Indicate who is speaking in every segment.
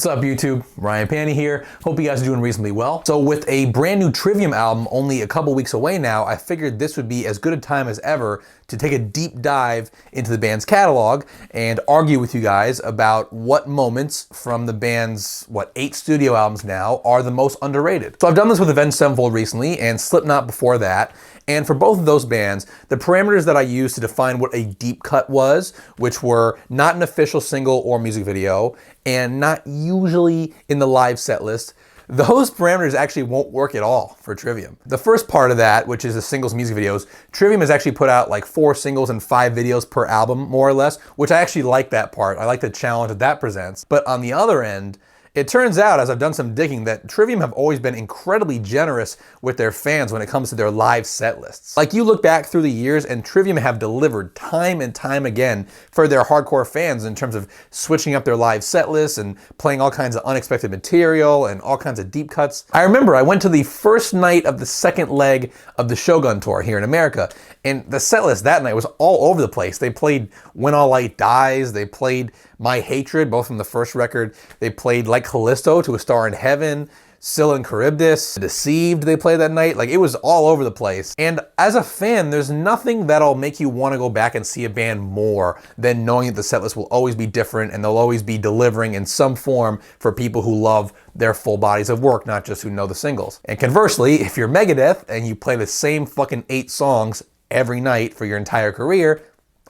Speaker 1: What's up YouTube? Ryan Panny here. Hope you guys are doing reasonably well. So with a brand new Trivium album only a couple weeks away now, I figured this would be as good a time as ever to take a deep dive into the band's catalog and argue with you guys about what moments from the band's, 8 studio albums now are the most underrated. So I've done this with Avenged Sevenfold recently and Slipknot before that. And for both of those bands, the parameters that I used to define what a deep cut was, which were not an official single or music video, and not usually in the live set list, those parameters actually won't work at all for Trivium. The first part of that, which is the singles music videos, Trivium has actually put out like 4 singles and 5 videos per album, more or less, which I actually like that part. I like the challenge that that presents. But on the other end, it turns out, as I've done some digging, that Trivium have always been incredibly generous with their fans when it comes to their live set lists. Like, you look back through the years and Trivium have delivered time and time again for their hardcore fans in terms of switching up their live set lists and playing all kinds of unexpected material and all kinds of deep cuts. I remember I went to the first night of the second leg of the Shogun tour here in America, and the set list that night was all over the place. They played When All Light Dies, they played My Hatred, both from the first record, they played Like Callisto to A Star in Heaven, Scylla and Charybdis, Deceived they played that night. Like, it was all over the place. And as a fan, there's nothing that'll make you want to go back and see a band more than knowing that the setlist will always be different and they'll always be delivering in some form for people who love their full bodies of work, not just who know the singles. And conversely, if you're Megadeth and you play the same fucking 8 songs every night for your entire career,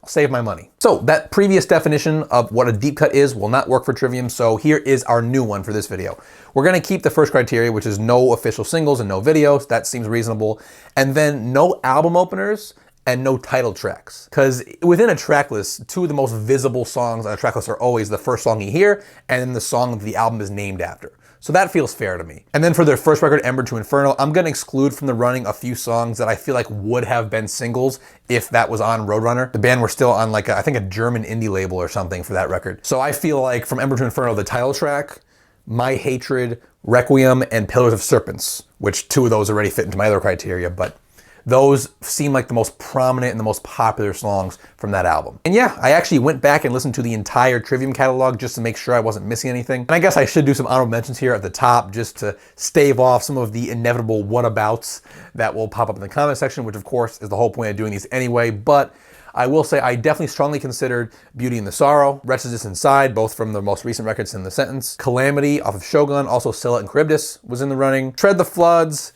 Speaker 1: I'll save my money. So that previous definition of what a deep cut is will not work for Trivium, so here is our new one for this video. We're gonna keep the first criteria, which is no official singles and no videos. That seems reasonable. And then no album openers and no title tracks. Because within a track list, 2 of the most visible songs on a track list are always the first song you hear and then the song that the album is named after. So that feels fair to me. And then for their first record, Ember to Inferno, I'm gonna exclude from the running a few songs that I feel like would have been singles if that was on Roadrunner. The band were still on like, I think a German indie label or something for that record. So I feel like from Ember to Inferno, the title track, My Hatred, Requiem, and Pillars of Serpents, which 2 of those already fit into my other criteria, but those seem like the most prominent and the most popular songs from that album. And yeah, I actually went back and listened to the entire Trivium catalog just to make sure I wasn't missing anything. And I guess I should do some honorable mentions here at the top just to stave off some of the inevitable whatabouts that will pop up in the comment section, which of course is the whole point of doing these anyway. But I will say I definitely strongly considered Beauty and the Sorrow, Wretchedness Inside, both from the most recent records in the sentence, Calamity off of Shogun, also Scylla and Charybdis was in the running, Tread the Floods,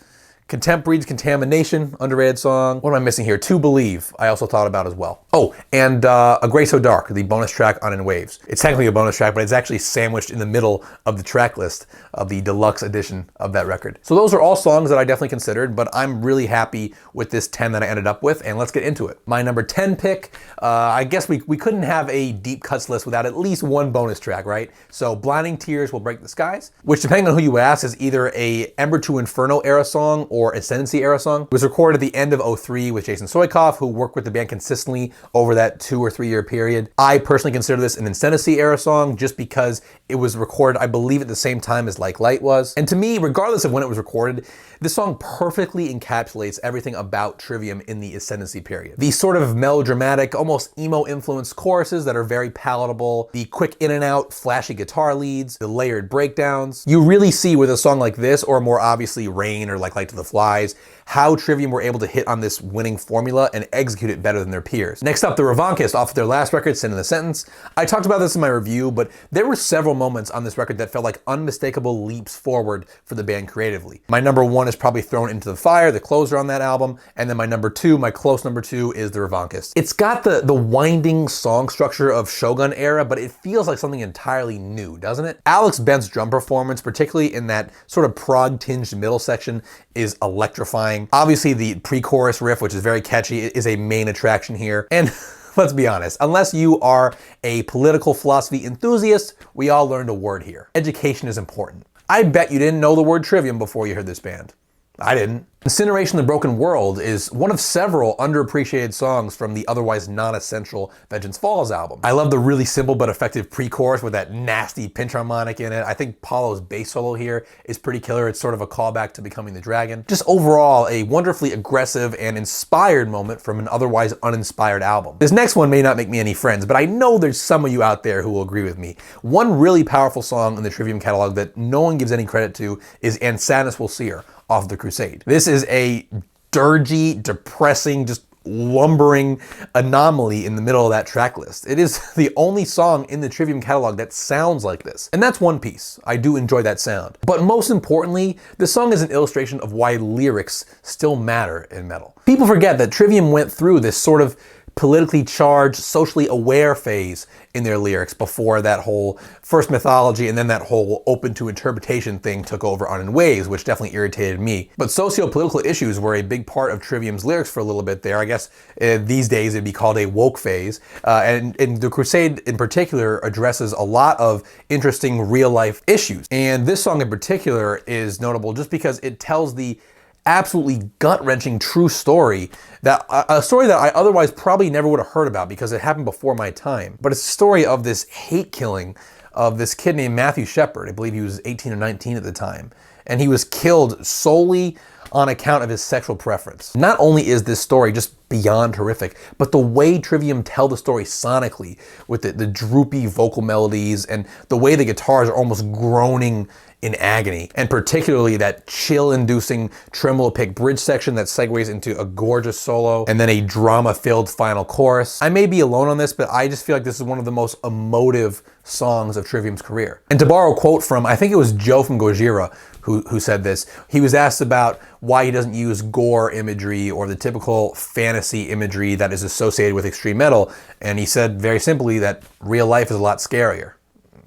Speaker 1: Contempt Breeds Contamination, underrated song. What am I missing here? To Believe, I also thought about as well. Oh, and A Grey So Dark, the bonus track on In Waves. It's technically a bonus track, but it's actually sandwiched in the middle of the track list of the deluxe edition of that record. So those are all songs that I definitely considered, but I'm really happy with this 10 that I ended up with, and let's get into it. My number 10 pick, I guess we couldn't have a deep cuts list without at least one bonus track, right? So Blinding Tears Will Break the Skies, which depending on who you ask is either a Ember to Inferno era song or Ascendancy era song. It was recorded at the end of 03 with Jason Soikoff, who worked with the band consistently over that 2 or 3 year period. I personally consider this an Ascendancy era song just because it was recorded, I believe, at the same time as Like Light was. And to me, regardless of when it was recorded, this song perfectly encapsulates everything about Trivium in the Ascendancy period. The sort of melodramatic, almost emo-influenced choruses that are very palatable, the quick in and out, flashy guitar leads, the layered breakdowns. You really see with a song like this, or more obviously Rain or Like Light to the Flies, how Trivium were able to hit on this winning formula and execute it better than their peers. Next up, the Revanchist off of their last record, Sin in the Sentence. I talked about this in my review, but there were several moments on this record that felt like unmistakable leaps forward for the band creatively. My number 1 is probably Thrown Into the Fire, the closer on that album, and then my number 2, my close number 2, is the Revanchist. It's got the winding song structure of Shogun era, but it feels like something entirely new, doesn't it? Alex Bent's drum performance, particularly in that sort of prog-tinged middle section, is electrifying. Obviously, the pre-chorus riff, which is very catchy, is a main attraction here. And let's be honest, unless you are a political philosophy enthusiast, we all learned a word here. Education is important. I bet you didn't know the word Trivium before you heard this band. I didn't. Incineration, the Broken World is one of several underappreciated songs from the otherwise non-essential Vengeance Falls album. I love the really simple but effective pre-chorus with that nasty pinch harmonic in it. I think Paulo's bass solo here is pretty killer. It's sort of a callback to Becoming the Dragon. Just overall, a wonderfully aggressive and inspired moment from an otherwise uninspired album. This next one may not make me any friends, but I know there's some of you out there who will agree with me. One really powerful song in the Trivium catalog that no one gives any credit to is And Sadness Will See Her off The Crusade. This is a dirgy, depressing, just lumbering anomaly in the middle of that track list. It is the only song in the Trivium catalog that sounds like this. And that's one piece. I do enjoy that sound. But most importantly, this song is an illustration of why lyrics still matter in metal. People forget that Trivium went through this sort of politically charged, socially aware phase in their lyrics before that whole first mythology and then that whole open to interpretation thing took over on In Waves, which definitely irritated me. But socio-political issues were a big part of Trivium's lyrics for a little bit there. I guess these days it'd be called a woke phase. And The Crusade in particular addresses a lot of interesting real life issues. And this song in particular is notable just because it tells the absolutely gut-wrenching true story, that a story that I otherwise probably never would have heard about because it happened before my time. But it's a story of this hate killing of this kid named Matthew Shepard. I believe he was 18 or 19 at the time. And he was killed solely on account of his sexual preference. Not only is this story just beyond horrific, but the way Trivium tell the story sonically with the droopy vocal melodies and the way the guitars are almost groaning in agony, and particularly that chill-inducing tremolo pick bridge section that segues into a gorgeous solo and then a drama-filled final chorus. I may be alone on this, but I just feel like this is one of the most emotive songs of Trivium's career. And to borrow a quote from, I think it was Joe from Gojira who said this, he was asked about why he doesn't use gore imagery or the typical fantasy imagery that is associated with extreme metal, and he said very simply that real life is a lot scarier.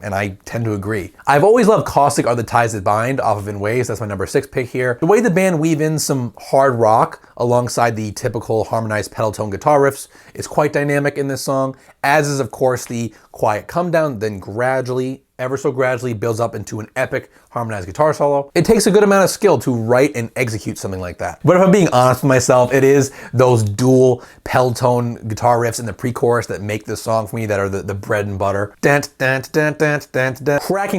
Speaker 1: And I tend to agree. I've always loved Caustic Are the Ties That Bind off of In Waves. That's my number 6 pick here. The way the band weave in some hard rock alongside the typical harmonized pedal tone guitar riffs is quite dynamic in this song, as is of course the quiet come down, then gradually, ever so gradually builds up into an epic harmonized guitar solo. It takes a good amount of skill to write and execute something like that. But if I'm being honest with myself, it is those dual pedal tone guitar riffs in the pre-chorus that make this song for me, that are the bread and butter. Cracking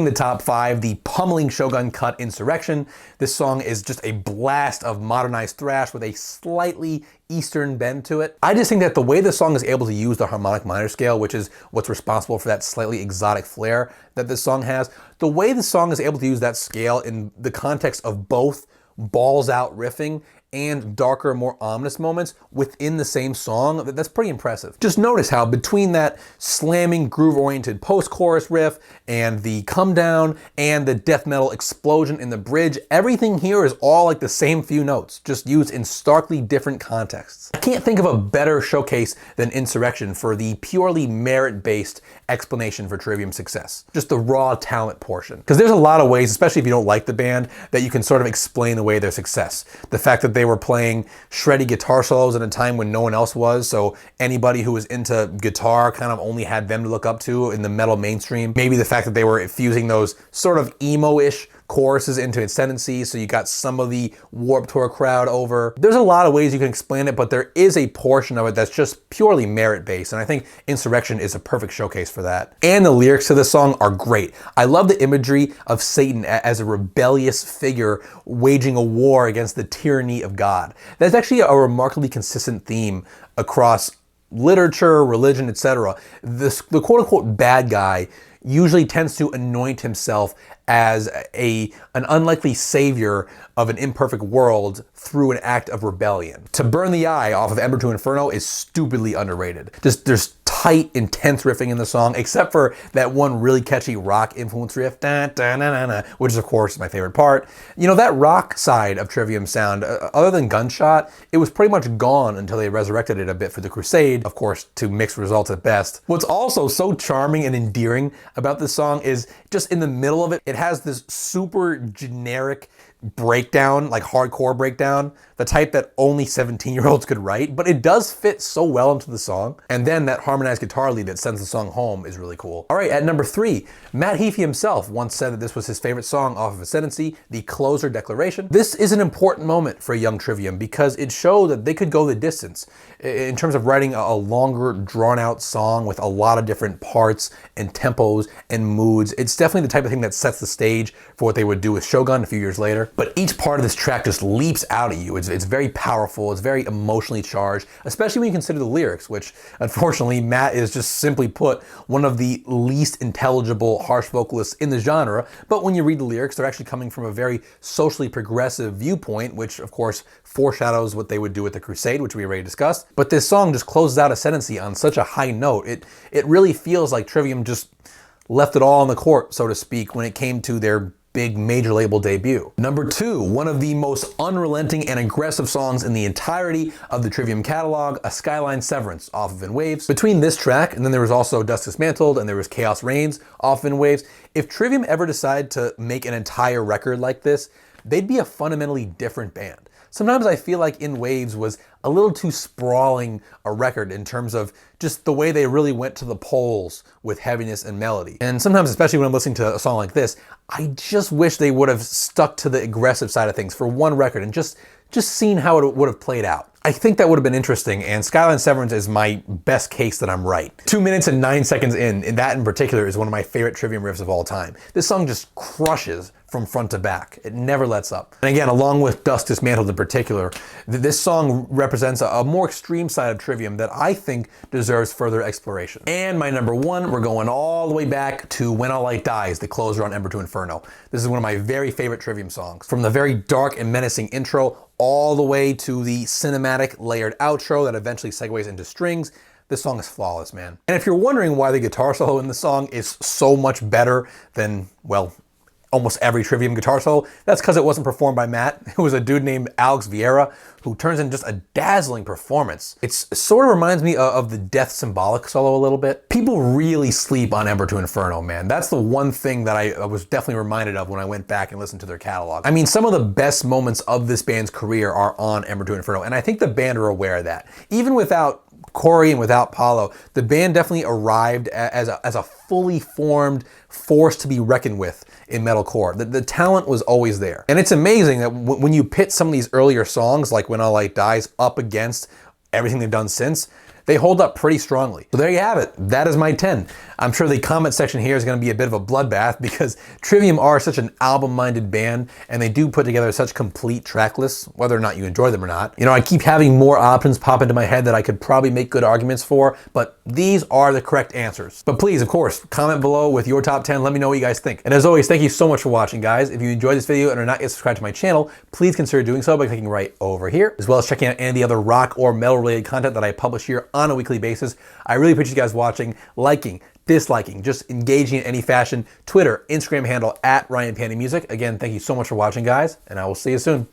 Speaker 1: the top 5, the pummeling Shogun cut Insurrection. This song is just a blast of modernized thrash with a slightly Eastern bend to it. I just think that the way the song is able to use the harmonic minor scale, which is what's responsible for that slightly exotic flair that this song has, the way the song is able to use that scale in the context of both balls out riffing and darker, more ominous moments within the same song, that's pretty impressive. Just notice how between that slamming, groove-oriented post-chorus riff and the come down and the death metal explosion in the bridge, everything here is all like the same few notes, just used in starkly different contexts. I can't think of a better showcase than Insurrection for the purely merit-based explanation for Trivium's success. Just the raw talent portion. Because there's a lot of ways, especially if you don't like the band, that you can sort of explain away their success. The fact that they were playing shreddy guitar solos at a time when no one else was, so anybody who was into guitar kind of only had them to look up to in the metal mainstream. Maybe the fact that they were fusing those sort of emo-ish choruses into ascendancy, so you got some of the Warped Tour crowd over. There's a lot of ways you can explain it, but there is a portion of it that's just purely merit-based, and I think Insurrection is a perfect showcase for that. And the lyrics to this song are great. I love the imagery of Satan as a rebellious figure waging a war against the tyranny of God. That's actually a remarkably consistent theme across literature, religion, etc. The quote-unquote bad guy usually tends to anoint himself as an unlikely savior of an imperfect world through an act of rebellion. To Burn the Eye off of Ember to Inferno is stupidly underrated. There's tight, intense riffing in the song, except for that one really catchy rock influence riff, which is of course my favorite part. You know, that rock side of Trivium's sound, other than Gunshot, it was pretty much gone until they resurrected it a bit for The Crusade, of course to mixed results at best. What's also so charming and endearing about this song is just in the middle of it, it has this super generic breakdown, like hardcore breakdown, the type that only 17-year-olds could write, but it does fit so well into the song. And then that harmonized guitar lead that sends the song home is really cool. All right, at number 3, Matt Heafy himself once said that this was his favorite song off of Ascendancy, the closer declaration. This is an important moment for young Trivium because it showed that they could go the distance in terms of writing a longer, drawn-out song with a lot of different parts and tempos and moods. It's definitely the type of thing that sets the stage for what they would do with Shogun a few years later. But each part of this track just leaps out at you. It's very powerful, it's very emotionally charged, especially when you consider the lyrics, which unfortunately Matt is just simply put one of the least intelligible harsh vocalists in the genre. But when you read the lyrics, they're actually coming from a very socially progressive viewpoint, which of course foreshadows what they would do with the Crusade, which we already discussed. But this song just closes out Ascendancy on such a high note. It really feels like Trivium just left it all on the court, so to speak, when it came to their big major label debut. Number 2, one of the most unrelenting and aggressive songs in the entirety of the Trivium catalog, a Skyline Severance off of In Waves. Between this track, and then there was also Dust Dismantled, and there was Chaos Reigns off of In Waves, if Trivium ever decided to make an entire record like this, they'd be a fundamentally different band. Sometimes I feel like In Waves was a little too sprawling a record in terms of just the way they really went to the poles with heaviness and melody. And sometimes, especially when I'm listening to a song like this, I just wish they would have stuck to the aggressive side of things for one record and just seen how it would have played out. I think that would have been interesting, and Skyline Severance is my best case that I'm right. 2 minutes and 9 seconds in, and that in particular is one of my favorite Trivium riffs of all time. This song just crushes from front to back. It never lets up. And again, along with Dust Dismantled in particular, this song represents a more extreme side of Trivium that I think deserves further exploration. And my number 1, we're going all the way back to When All Light Dies, the closer on Ember to Inferno. This is one of my very favorite Trivium songs. From the very dark and menacing intro all the way to the cinematic layered outro that eventually segues into strings, this song is flawless, man. And if you're wondering why the guitar solo in the song is so much better than, well, almost every Trivium guitar solo, that's because it wasn't performed by Matt. It was a dude named Alex Vieira who turns in just a dazzling performance. It sort of reminds me of the Death Symbolic solo a little bit. People really sleep on Ember to Inferno, man. That's the one thing that I was definitely reminded of when I went back and listened to their catalog. I mean, some of the best moments of this band's career are on Ember to Inferno, and I think the band are aware of that. Even without Corey and without Paulo, the band definitely arrived as a fully formed force to be reckoned with in metalcore. The talent was always there. And it's amazing that when you pit some of these earlier songs, like When All Light Dies, up against everything they've done since, they hold up pretty strongly. So there you have it. That is my 10. I'm sure the comment section here is going to be a bit of a bloodbath because Trivium are such an album-minded band and they do put together such complete track lists, whether or not you enjoy them or not. You know, I keep having more options pop into my head that I could probably make good arguments for, but these are the correct answers. But please, of course, comment below with your top 10. Let me know what you guys think. And as always, thank you so much for watching, guys. If you enjoyed this video and are not yet subscribed to my channel, please consider doing so by clicking right over here, as well as checking out any of the other rock or metal related content that I publish here on a weekly basis. I really appreciate you guys watching, liking, disliking, just engaging in any fashion. Twitter, Instagram handle @RyanPandyMusic. Again, thank you so much for watching, guys, and I will see you soon.